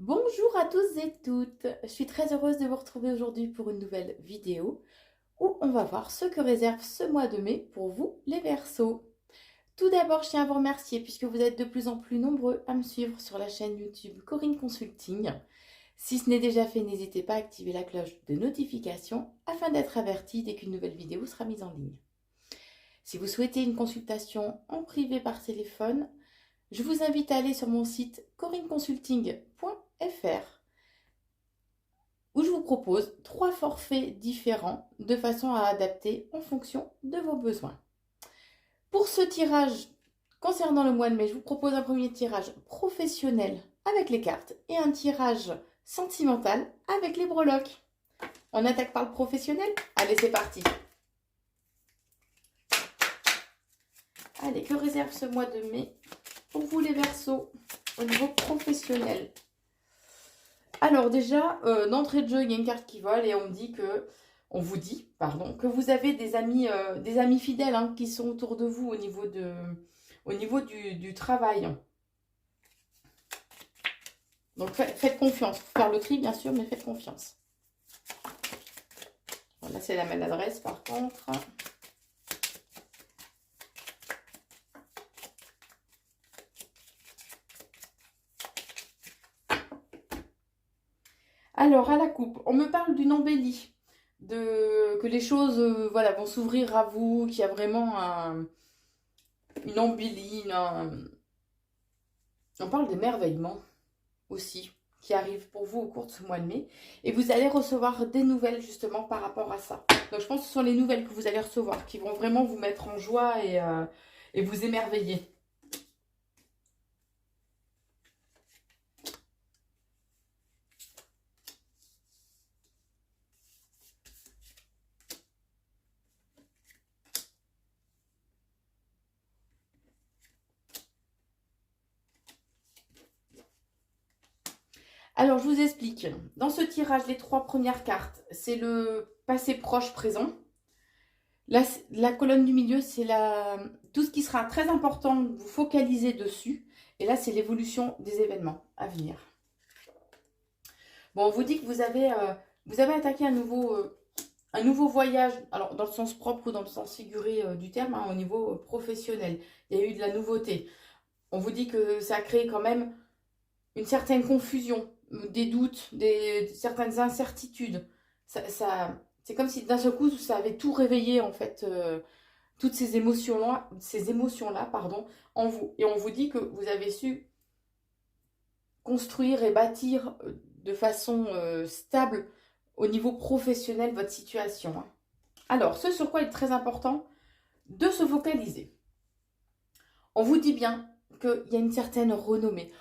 Bonjour à tous et toutes, je suis très heureuse de vous retrouver aujourd'hui pour une nouvelle vidéo où on va voir ce que réserve ce mois de mai pour vous les Verseaux. Tout d'abord, je tiens à vous remercier puisque vous êtes de plus en plus nombreux à me suivre sur la chaîne YouTube Corinne Consulting. Si ce n'est déjà fait, n'hésitez pas à activer la cloche de notification afin d'être averti dès qu'une nouvelle vidéo sera mise en ligne. Si vous souhaitez une consultation en privé par téléphone, je vous invite à aller sur mon site corinneconsulting.fr où je vous propose 3 forfaits différents de façon à adapter en fonction de vos besoins. Pour ce tirage concernant le mois de mai, je vous propose un premier tirage professionnel avec les cartes et un tirage sentimental avec les breloques. On attaque par le professionnel? Allez, c'est parti. Allez, que réserve ce mois de mai pour vous les Verseaux au niveau professionnel? Alors déjà, d'entrée de jeu, il y a une carte qui vole et on vous dit, pardon, que vous avez des amis fidèles hein, qui sont autour de vous au niveau du travail. Donc faites confiance. Faut faire le tri bien sûr, mais faites confiance. Bon, là c'est la maladresse par contre. Alors à la coupe, on me parle d'une embellie, que les choses voilà, vont s'ouvrir à vous, qu'il y a vraiment une embellie, on parle d'émerveillement aussi qui arrive pour vous au cours de ce mois de mai. Et vous allez recevoir des nouvelles justement par rapport à ça. Donc je pense que ce sont les nouvelles que vous allez recevoir qui vont vraiment vous mettre en joie et vous émerveiller. Alors je vous explique. Dans ce tirage, les 3 premières cartes, c'est le passé proche présent. La colonne du milieu, c'est tout ce qui sera très important, vous focalisez dessus. Et là, c'est l'évolution des événements à venir. Bon, on vous dit que vous avez attaqué un nouveau voyage, alors dans le sens propre ou dans le sens figuré du terme, hein, au niveau professionnel. Il y a eu de la nouveauté. On vous dit que ça a créé quand même une certaine confusion, des doutes, certaines incertitudes. C'est comme si d'un seul coup, ça avait tout réveillé en fait, toutes ces émotions-là, pardon, en vous. Et on vous dit que vous avez su construire et bâtir de façon stable au niveau professionnel votre situation. Hein. Alors, ce sur quoi il est très important de se focaliser. On vous dit bien qu'il y a une certaine renommée.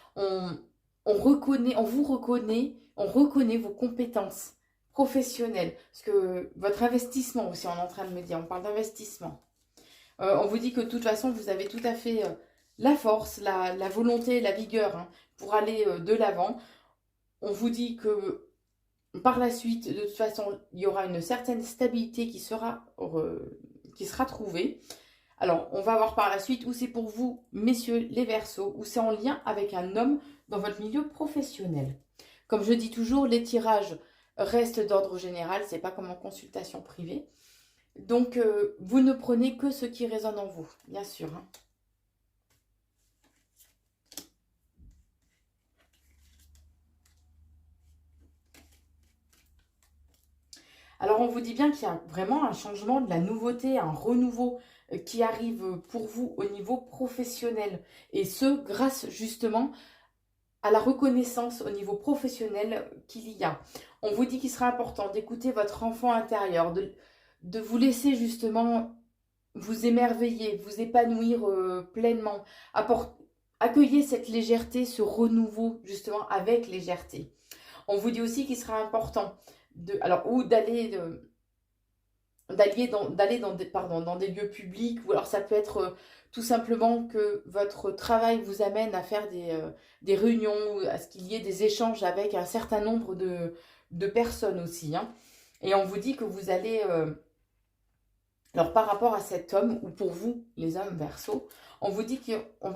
On vous reconnaît, on reconnaît vos compétences professionnelles. Parce que votre investissement aussi, on est en train de me dire, on parle d'investissement. On vous dit que de toute façon, vous avez tout à fait la force, la volonté, la vigueur hein, pour aller de l'avant. On vous dit que par la suite, de toute façon, il y aura une certaine stabilité qui sera trouvée. Alors, on va voir par la suite où c'est pour vous, messieurs les Verseaux, où c'est en lien avec un homme dans votre milieu professionnel. Comme je dis toujours, les tirages restent d'ordre général, c'est pas comme en consultation privée. Donc, vous ne prenez que ce qui résonne en vous, bien sûr. Hein. Alors, on vous dit bien qu'il y a vraiment un changement, de la nouveauté, un renouveau qui arrive pour vous au niveau professionnel. Et ce, grâce justement à la reconnaissance au niveau professionnel qu'il y a. On vous dit qu'il sera important d'écouter votre enfant intérieur, de vous laisser justement vous émerveiller, vous épanouir pleinement, accueillir cette légèreté, ce renouveau justement avec légèreté. On vous dit aussi qu'il sera important d'aller dans des lieux publics, ou alors ça peut être tout simplement que votre travail vous amène à faire des réunions, à ce qu'il y ait des échanges avec un certain nombre de personnes aussi. Hein. Et on vous dit que vous allez, alors par rapport à cet homme, ou pour vous, les hommes Verseaux, on vous dit on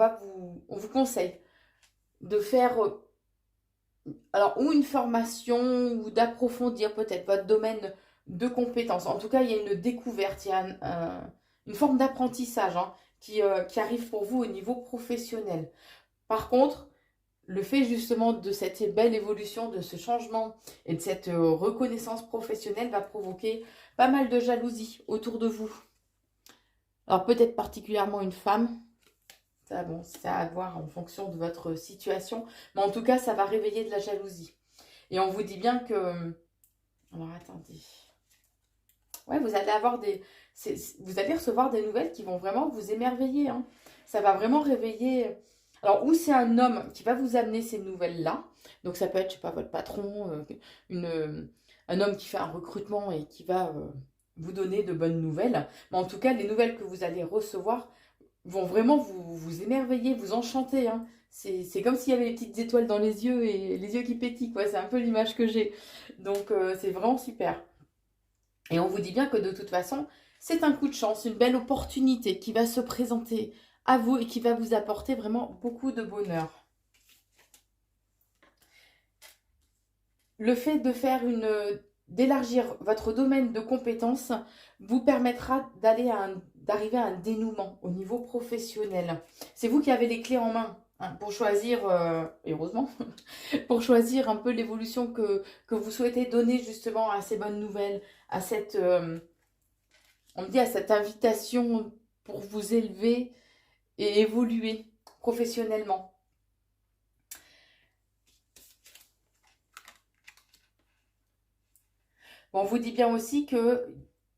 vous conseille de faire alors, ou une formation, ou d'approfondir peut-être votre domaine de compétences. En tout cas, il y a une découverte, il y a une forme d'apprentissage hein, qui arrive pour vous au niveau professionnel. Par contre, le fait justement de cette belle évolution, de ce changement et de cette reconnaissance professionnelle va provoquer pas mal de jalousie autour de vous. Alors peut-être particulièrement une femme, ça bon, c'est à voir en fonction de votre situation, mais en tout cas ça va réveiller de la jalousie. Et on vous dit bien que... Alors attendez. Ouais, vous allez avoir vous allez recevoir des nouvelles qui vont vraiment vous émerveiller. Hein. Ça va vraiment réveiller... Alors, ou c'est un homme qui va vous amener ces nouvelles-là. Donc, ça peut être, je sais pas, votre patron, un homme qui fait un recrutement et qui va vous donner de bonnes nouvelles. Mais en tout cas, les nouvelles que vous allez recevoir vont vraiment vous émerveiller, vous enchanter. Hein. C'est comme s'il y avait des petites étoiles dans les yeux et les yeux qui pétillent, quoi. C'est un peu l'image que j'ai. Donc, c'est vraiment super. Et on vous dit bien que de toute façon, c'est un coup de chance, une belle opportunité qui va se présenter à vous et qui va vous apporter vraiment beaucoup de bonheur. Le fait de faire d'élargir votre domaine de compétences vous permettra d'arriver à un dénouement au niveau professionnel. C'est vous qui avez les clés en main hein, pour choisir, et heureusement, pour choisir un peu l'évolution que vous souhaitez donner justement à ces bonnes nouvelles, à cette, on me dit à cette invitation pour vous élever et évoluer professionnellement. Bon, on vous dit bien aussi que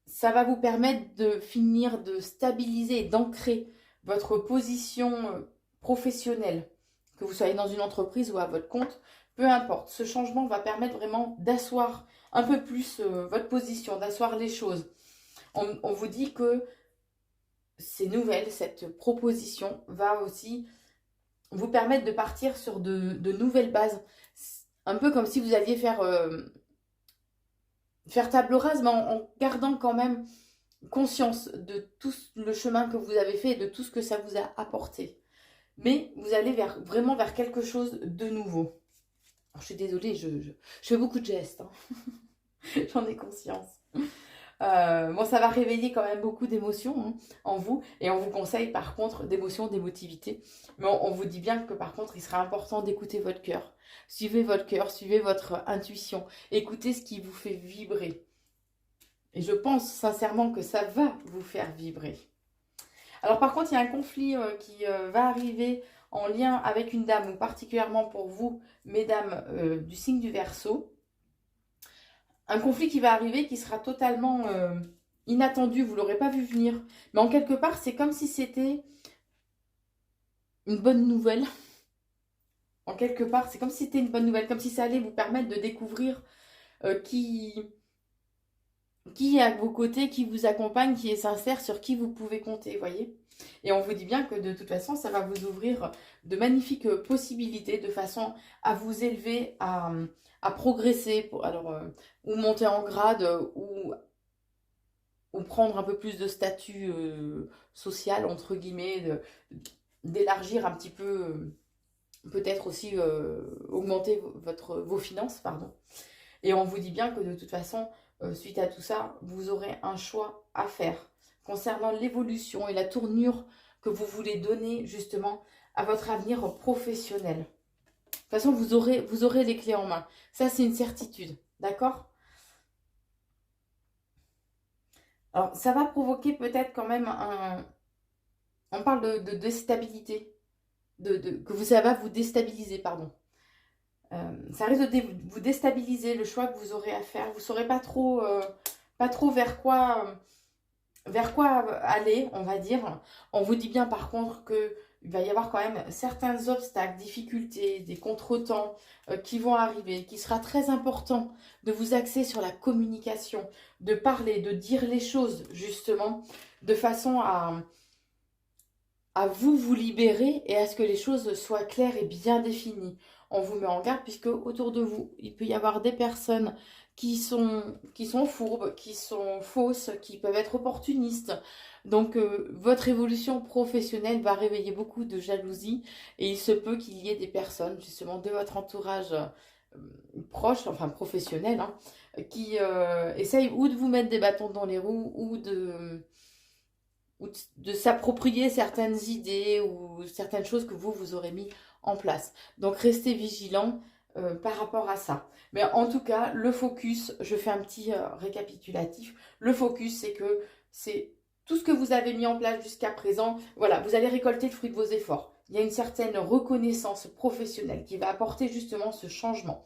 ça va vous permettre de finir de stabiliser et d'ancrer votre position professionnelle, que vous soyez dans une entreprise ou à votre compte, peu importe. Ce changement va permettre vraiment d'asseoir un peu plus votre position, d'asseoir les choses. On vous dit que ces nouvelles, cette proposition va aussi vous permettre de partir sur de nouvelles bases. Un peu comme si vous alliez faire table rase, mais en gardant quand même conscience de tout le chemin que vous avez fait et de tout ce que ça vous a apporté. Mais vous allez vraiment vers quelque chose de nouveau. Alors, je suis désolée, je fais beaucoup de gestes. Hein. J'en ai conscience. Bon, ça va réveiller quand même beaucoup d'émotions hein, en vous. Et on vous conseille par contre d'émotions, d'émotivité. Mais on vous dit bien que par contre, il sera important d'écouter votre cœur. Suivez votre cœur, suivez votre intuition. Écoutez ce qui vous fait vibrer. Et je pense sincèrement que ça va vous faire vibrer. Alors par contre, il y a un conflit qui va arriver en lien avec une dame, ou particulièrement pour vous, mesdames du signe du Verseau. Un conflit qui va arriver qui sera totalement inattendu, vous ne l'aurez pas vu venir. Mais en quelque part, c'est comme si c'était une bonne nouvelle. En quelque part, c'est comme si c'était une bonne nouvelle, comme si ça allait vous permettre de découvrir qui est à vos côtés, qui vous accompagne, qui est sincère, sur qui vous pouvez compter, voyez. Et on vous dit bien que de toute façon, ça va vous ouvrir de magnifiques possibilités de façon à vous élever, à progresser, ou monter en grade, ou prendre un peu plus de statut social, entre guillemets, d'élargir un petit peu, peut-être aussi augmenter vos finances, pardon. Et on vous dit bien que de toute façon, suite à tout ça, vous aurez un choix à faire concernant l'évolution et la tournure que vous voulez donner justement à votre avenir professionnel. De toute façon, vous aurez les clés en main. Ça, c'est une certitude. D'accord ? Alors, ça va provoquer peut-être quand même on parle de déstabilité. Ça va vous déstabiliser, pardon. Ça risque de vous déstabiliser le choix que vous aurez à faire. Vous ne saurez pas trop vers quoi aller, on va dire. On vous dit bien par contre qu'il va y avoir quand même certains obstacles, difficultés, des contretemps qui vont arriver, qu'il sera très important de vous axer sur la communication, de parler, de dire les choses justement, de façon à vous libérer et à ce que les choses soient claires et bien définies. On vous met en garde puisque autour de vous, il peut y avoir des personnes qui sont fourbes, qui sont fausses, qui peuvent être opportunistes. Donc, votre évolution professionnelle va réveiller beaucoup de jalousie et il se peut qu'il y ait des personnes, justement, de votre entourage proches, enfin professionnels, hein, qui essayent ou de vous mettre des bâtons dans les roues ou de s'approprier certaines idées ou certaines choses que vous aurez mis en place. Donc restez vigilant par rapport à ça. Mais en tout cas, le focus, je fais un petit récapitulatif. Le focus, c'est que c'est tout ce que vous avez mis en place jusqu'à présent. Voilà, vous allez récolter le fruit de vos efforts. Il y a une certaine reconnaissance professionnelle qui va apporter justement ce changement.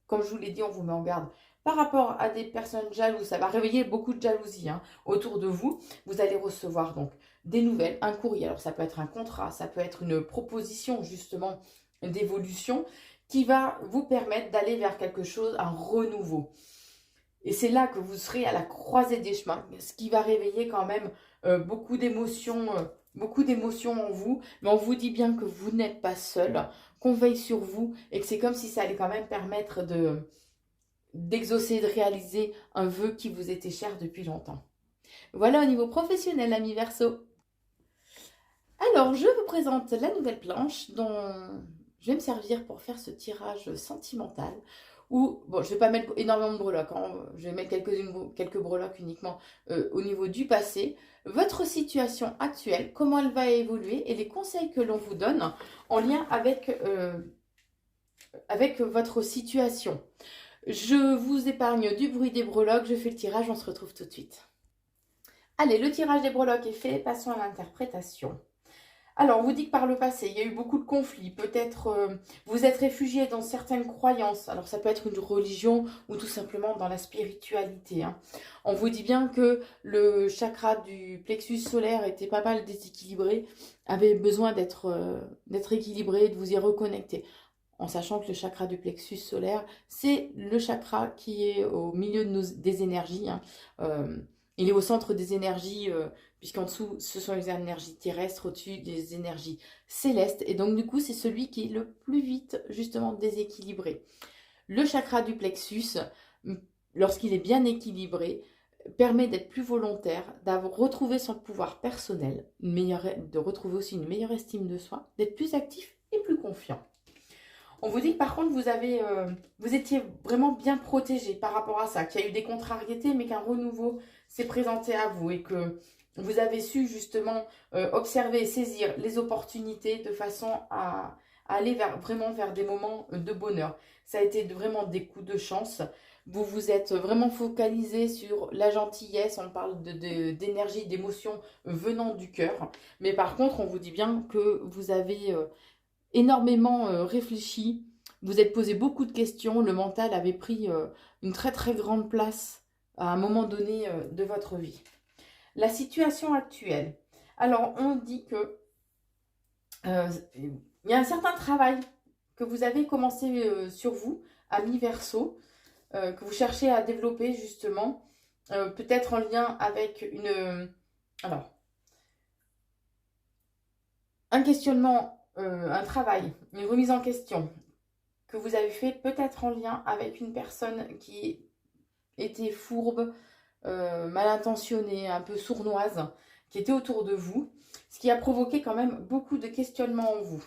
Comme je vous l'ai dit, on vous met en garde par rapport à des personnes jalouses. Ça va réveiller beaucoup de jalousie hein, autour de vous. Vous allez recevoir donc des nouvelles, un courrier. Alors ça peut être un contrat, ça peut être une proposition justement d'évolution qui va vous permettre d'aller vers quelque chose, un renouveau. Et c'est là que vous serez à la croisée des chemins, ce qui va réveiller quand même beaucoup d'émotions en vous. Mais on vous dit bien que vous n'êtes pas seul, qu'on veille sur vous et que c'est comme si ça allait quand même permettre d'exaucer, de réaliser un vœu qui vous était cher depuis longtemps. Voilà au niveau professionnel, amis Verseau. Alors, je vous présente la nouvelle planche dont je vais me servir pour faire ce tirage sentimental. Où, bon, je ne vais pas mettre énormément de breloques, hein, je vais mettre quelques breloques uniquement au niveau du passé. Votre situation actuelle, comment elle va évoluer et les conseils que l'on vous donne en lien avec votre situation. Je vous épargne du bruit des breloques, je fais le tirage, on se retrouve tout de suite. Allez, le tirage des breloques est fait, passons à l'interprétation. Alors, on vous dit que par le passé, il y a eu beaucoup de conflits. Peut-être vous êtes réfugié dans certaines croyances. Alors, ça peut être une religion ou tout simplement dans la spiritualité. Hein. On vous dit bien que le chakra du plexus solaire était pas mal déséquilibré, avait besoin d'être équilibré, de vous y reconnecter. En sachant que le chakra du plexus solaire, c'est le chakra qui est au milieu des énergies. Hein. Il est au centre des énergies, puisqu'en dessous, ce sont les énergies terrestres, au-dessus des énergies célestes. Et donc, du coup, c'est celui qui est le plus vite, justement, déséquilibré. Le chakra du plexus, lorsqu'il est bien équilibré, permet d'être plus volontaire, d'avoir retrouvé son pouvoir personnel, de retrouver aussi une meilleure estime de soi, d'être plus actif et plus confiant. On vous dit que par contre, vous étiez vraiment bien protégé par rapport à ça, qu'il y a eu des contrariétés, mais qu'un renouveau s'est présenté à vous et que vous avez su justement observer et saisir les opportunités de façon à aller vraiment vers des moments de bonheur. Ça a été vraiment des coups de chance. Vous vous êtes vraiment focalisé sur la gentillesse, on parle d'énergie, d'émotion venant du cœur. Mais par contre, on vous dit bien que vous avez énormément réfléchi, vous êtes posé beaucoup de questions, le mental avait pris une très très grande place à un moment donné de votre vie. La situation actuelle. Alors, on dit que il y a un certain travail que vous avez commencé sur vous, ami Verseau, que vous cherchez à développer justement, peut-être en lien avec un questionnement, un travail, une remise en question que vous avez fait peut-être en lien avec une personne qui était fourbe, mal intentionnée, un peu sournoise, qui était autour de vous, ce qui a provoqué quand même beaucoup de questionnements en vous.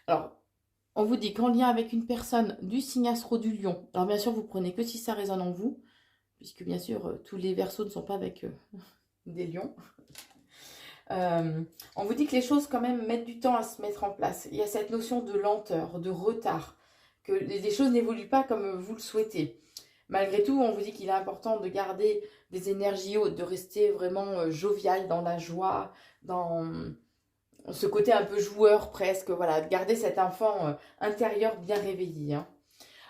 Alors, on vous dit qu'en lien avec une personne du signe astro du lion, alors bien sûr, vous prenez que si ça résonne en vous, puisque bien sûr, tous les Verseaux ne sont pas avec des lions. On vous dit que les choses quand même mettent du temps à se mettre en place. Il y a cette notion de lenteur, de retard, que les choses n'évoluent pas comme vous le souhaitez. Malgré tout, on vous dit qu'il est important de garder des énergies hautes, de rester vraiment jovial dans la joie, dans ce côté un peu joueur presque, voilà, de garder cet enfant intérieur bien réveillé. Hein.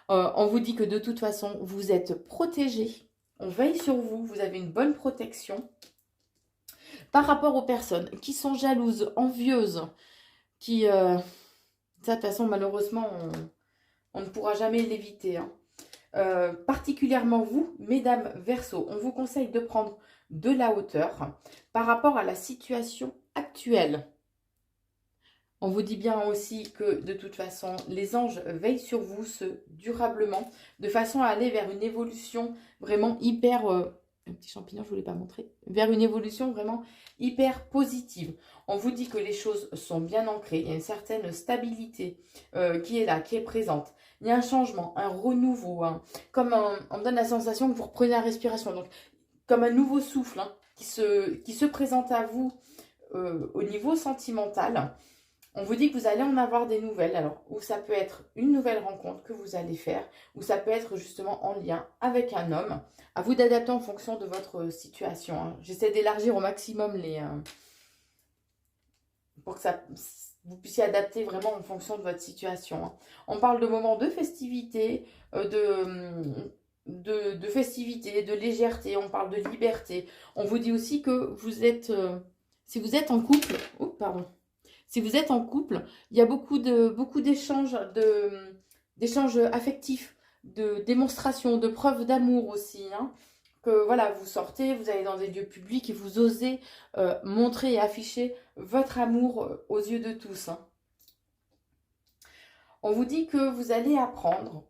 On vous dit que de toute façon, vous êtes protégé, on veille sur vous, vous avez une bonne protection. Par rapport aux personnes qui sont jalouses, envieuses, qui... ça, de toute façon, malheureusement, on ne pourra jamais l'éviter. Hein. Particulièrement vous, mesdames Verseau, on vous conseille de prendre de la hauteur par rapport à la situation actuelle. On vous dit bien aussi que, de toute façon, les anges veillent sur vous durablement, de façon à aller vers une évolution vraiment hyper un petit champignon, je ne vous l'ai pas montré, vers une évolution vraiment hyper positive. On vous dit que les choses sont bien ancrées, il y a une certaine stabilité qui est là, qui est présente. Il y a un changement, un renouveau, hein, comme on me donne la sensation que vous reprenez la respiration, donc comme un nouveau souffle hein, qui se présente à vous au niveau sentimental. On vous dit que vous allez en avoir des nouvelles, alors, ou ça peut être une nouvelle rencontre que vous allez faire, ou ça peut être justement en lien avec un homme. À vous d'adapter en fonction de votre situation. Hein. J'essaie d'élargir au maximum pour que vous puissiez adapter vraiment en fonction de votre situation. Hein. On parle de moments de festivité, de festivité, de légèreté, on parle de liberté. On vous dit aussi que vous êtes, si vous êtes en couple, oh pardon, si vous êtes en couple, il y a beaucoup d'échanges d'échanges affectifs, de démonstrations, de preuves d'amour aussi. Hein. Que voilà, vous sortez, vous allez dans des lieux publics et vous osez montrer et afficher votre amour aux yeux de tous. Hein. On vous dit que vous allez apprendre,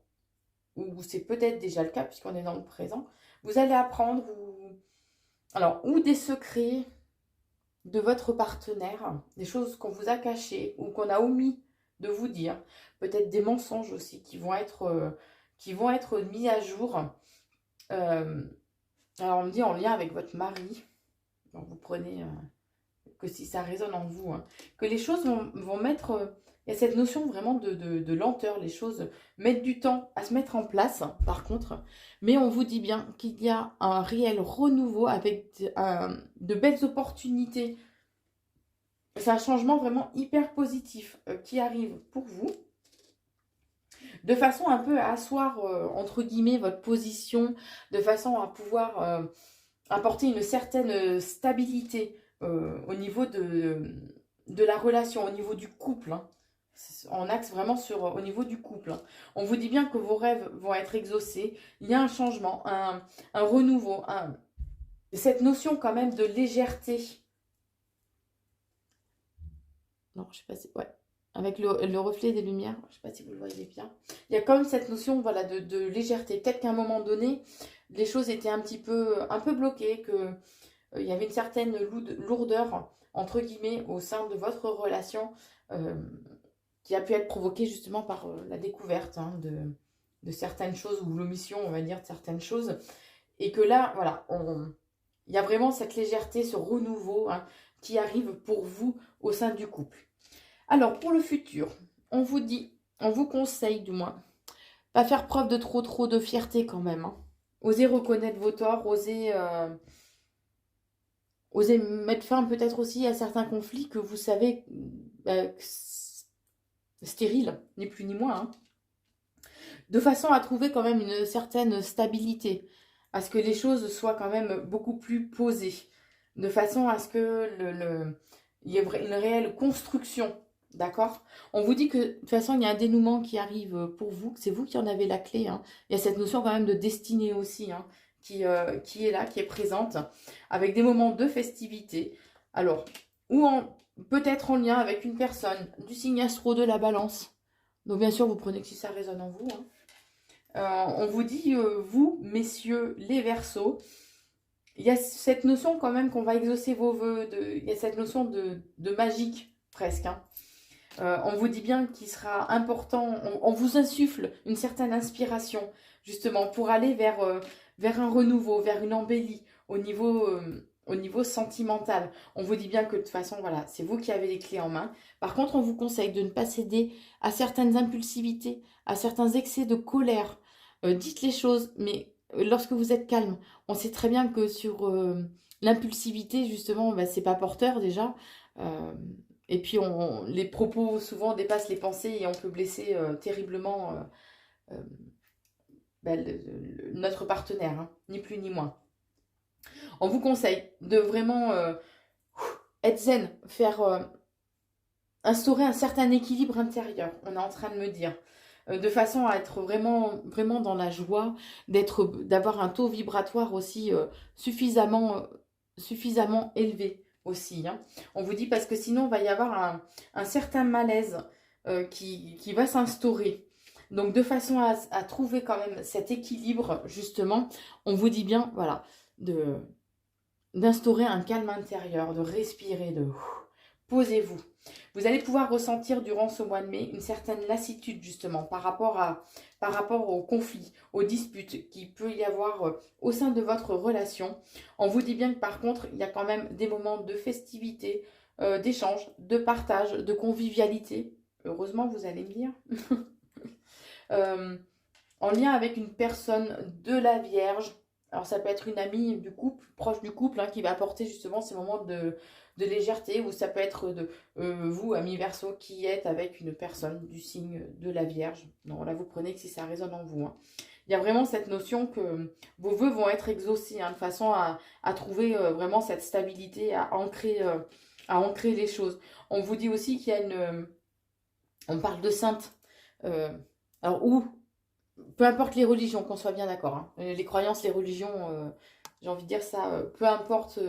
ou c'est peut-être déjà le cas puisqu'on est dans le présent, vous allez apprendre ou des secrets de votre partenaire, des choses qu'on vous a cachées ou qu'on a omis de vous dire, peut-être des mensonges aussi qui vont être mis à jour. Alors on me dit en lien avec votre mari, donc vous prenez que si ça résonne en vous, hein, que les choses vont mettre, il y a cette notion vraiment de lenteur, les choses mettent du temps à se mettre en place par contre, mais on vous dit bien qu'il y a un réel renouveau avec de belles opportunités. C'est un changement vraiment hyper positif qui arrive pour vous, de façon un peu à asseoir, entre guillemets, votre position, de façon à pouvoir apporter une certaine stabilité au niveau de la relation, au niveau du couple. Hein. On axe vraiment au niveau du couple. Hein. On vous dit bien que vos rêves vont être exaucés. Il y a un changement, un renouveau, cette notion quand même de légèreté. Non, je sais pas si... Ouais. Avec le reflet des lumières, je ne sais pas si vous le voyez bien. Il y a quand même cette notion voilà, de légèreté. Peut-être qu'à un moment donné, les choses étaient un peu bloquées, qu'il y avait une certaine lourdeur, entre guillemets, au sein de votre relation, qui a pu être provoquée justement par la découverte hein, de certaines choses, ou l'omission, on va dire, de certaines choses. Et que là, voilà, il y a vraiment cette légèreté, ce renouveau hein, qui arrive pour vous au sein du couple. Alors, pour le futur, on vous conseille du moins, pas faire preuve de trop de fierté quand même. Hein. Osez reconnaître vos torts, osez mettre fin peut-être aussi à certains conflits que vous savez stériles, ni plus ni moins. Hein. De façon à trouver quand même une certaine stabilité, à ce que les choses soient quand même beaucoup plus posées, de façon à ce que il y ait une réelle construction. D'accord? On vous dit que de toute façon, il y a un dénouement qui arrive pour vous, que c'est vous qui en avez la clé. Hein. Il y a cette notion quand même de destinée aussi hein, qui est là, qui est présente, avec des moments de festivité. Alors, peut-être en lien avec une personne du signe astro de la balance. Donc bien sûr, vous prenez que si ça résonne en vous. Hein. On vous dit, vous, messieurs les Verseaux, il y a cette notion quand même qu'on va exaucer vos vœux, il y a cette notion de magique presque. Hein. On vous dit bien qu'il sera important, on vous insuffle une certaine inspiration, justement, pour aller vers un renouveau, vers une embellie au niveau sentimental. On vous dit bien que de toute façon, voilà, c'est vous qui avez les clés en main. Par contre, on vous conseille de ne pas céder à certaines impulsivités, à certains excès de colère. Dites les choses, mais lorsque vous êtes calme, on sait très bien que sur l'impulsivité, justement, bah, c'est pas porteur déjà. Et puis, les propos souvent dépassent les pensées et on peut blesser terriblement notre partenaire, hein, ni plus ni moins. On vous conseille de vraiment être zen, instaurer un certain équilibre intérieur, on est en train de me dire, de façon à être vraiment, vraiment dans la joie, d'avoir un taux vibratoire aussi suffisamment élevé. Aussi, hein. On vous dit parce que sinon il va y avoir un certain malaise qui va s'instaurer. Donc de façon à trouver quand même cet équilibre justement, on vous dit bien, voilà, d'instaurer un calme intérieur, de respirer, posez-vous. Vous allez pouvoir ressentir durant ce mois de mai une certaine lassitude justement par rapport aux conflits, aux disputes qu'il peut y avoir au sein de votre relation. On vous dit bien que par contre, il y a quand même des moments de festivité, d'échange, de partage, de convivialité. Heureusement, vous allez me dire. En lien avec une personne de la Vierge. Alors ça peut être une amie du couple, proche du couple, hein, qui va apporter justement ces moments de légèreté, ou ça peut être vous, ami Verseau, qui êtes avec une personne du signe de la Vierge. Non, là vous prenez que si ça résonne en vous. Hein. Il y a vraiment cette notion que vos vœux vont être exaucés, hein, de façon à trouver vraiment cette stabilité, à ancrer les choses. On vous dit aussi qu'il y a on parle de sainte. Alors, peu importe les religions, qu'on soit bien d'accord. Hein. Les croyances, les religions, j'ai envie de dire ça, peu importe.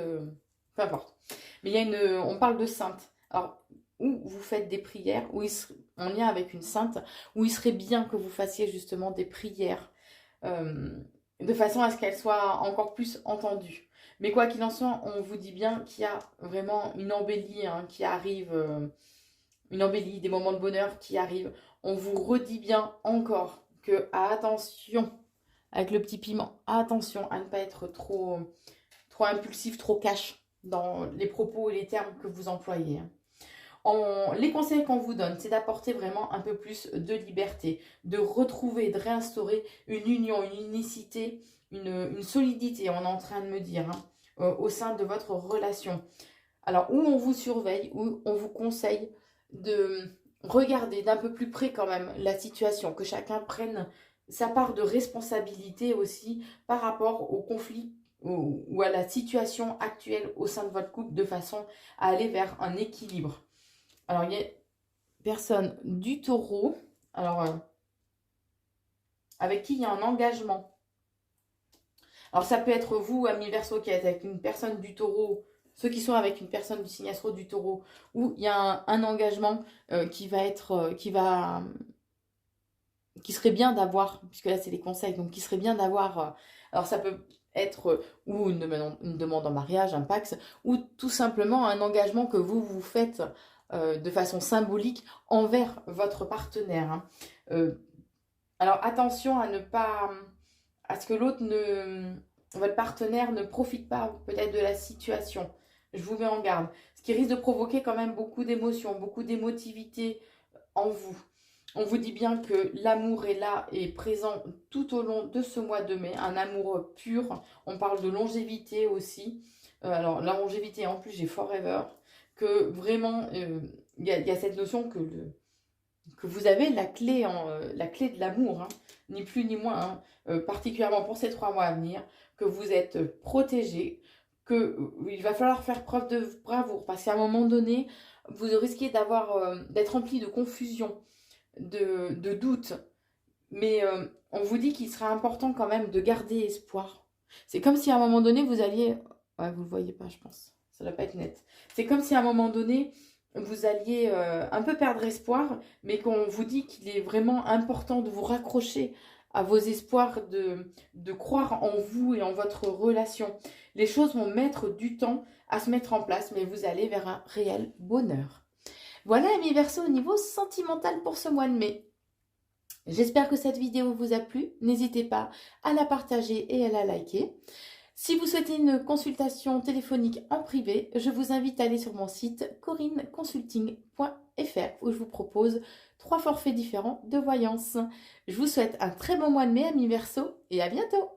Peu importe. Mais on parle de sainte. Alors, où vous faites des prières, en lien avec une sainte, où il serait bien que vous fassiez justement des prières, de façon à ce qu'elles soient encore plus entendues. Mais quoi qu'il en soit, on vous dit bien qu'il y a vraiment une embellie, hein, qui arrive, une embellie, des moments de bonheur qui arrivent. On vous redit bien encore que, attention, avec le petit piment, attention à ne pas être trop impulsif, trop cash dans les propos et les termes que vous employez. Les conseils qu'on vous donne, c'est d'apporter vraiment un peu plus de liberté, de retrouver, de réinstaurer une union, une unicité, une solidité, on est en train de me dire, hein, au sein de votre relation. Alors, où on vous surveille, où on vous conseille de regarder d'un peu plus près quand même la situation, que chacun prenne sa part de responsabilité aussi par rapport au conflit ou à la situation actuelle au sein de votre couple, de façon à aller vers un équilibre. Alors, il y a personne du Taureau, alors avec qui il y a un engagement. Alors, ça peut être vous, ami Verseau, qui êtes avec une personne du Taureau, ceux qui sont avec une personne du signe astro du Taureau, où il y a un engagement qui serait bien d'avoir, puisque là c'est les conseils, donc qui serait bien d'avoir, alors ça peut être ou une demande en mariage, un pax, ou tout simplement un engagement que vous faites de façon symbolique envers votre partenaire. Hein. Alors attention à ne pas, à ce que votre partenaire ne profite pas peut-être de la situation. Je vous mets en garde. Ce qui risque de provoquer quand même beaucoup d'émotions, beaucoup d'émotivité en vous. On vous dit bien que l'amour est là et présent tout au long de ce mois de mai. Un amour pur. On parle de longévité aussi. Alors la longévité, en plus j'ai forever. Que vraiment, il y a cette notion que vous avez la clé de l'amour. Hein, ni plus ni moins. Hein, particulièrement pour ces 3 mois à venir. Que vous êtes protégé. Il va falloir faire preuve de bravoure. Parce qu'à un moment donné, vous risquez d'être rempli de confusion. De doute, mais on vous dit qu'il sera important quand même de garder espoir. C'est comme si à un moment donné vous alliez, ouais, vous le voyez pas, je pense, ça doit pas être net. C'est comme si à un moment donné vous alliez un peu perdre espoir, mais qu'on vous dit qu'il est vraiment important de vous raccrocher à vos espoirs, de croire en vous et en votre relation. Les choses vont mettre du temps à se mettre en place, mais vous allez vers un réel bonheur. Voilà, amis Verseau, au niveau sentimental pour ce mois de mai. J'espère que cette vidéo vous a plu. N'hésitez pas à la partager et à la liker. Si vous souhaitez une consultation téléphonique en privé, je vous invite à aller sur mon site corinneconsulting.fr où je vous propose 3 forfaits différents de voyance. Je vous souhaite un très bon mois de mai, amis Verseau, et à bientôt.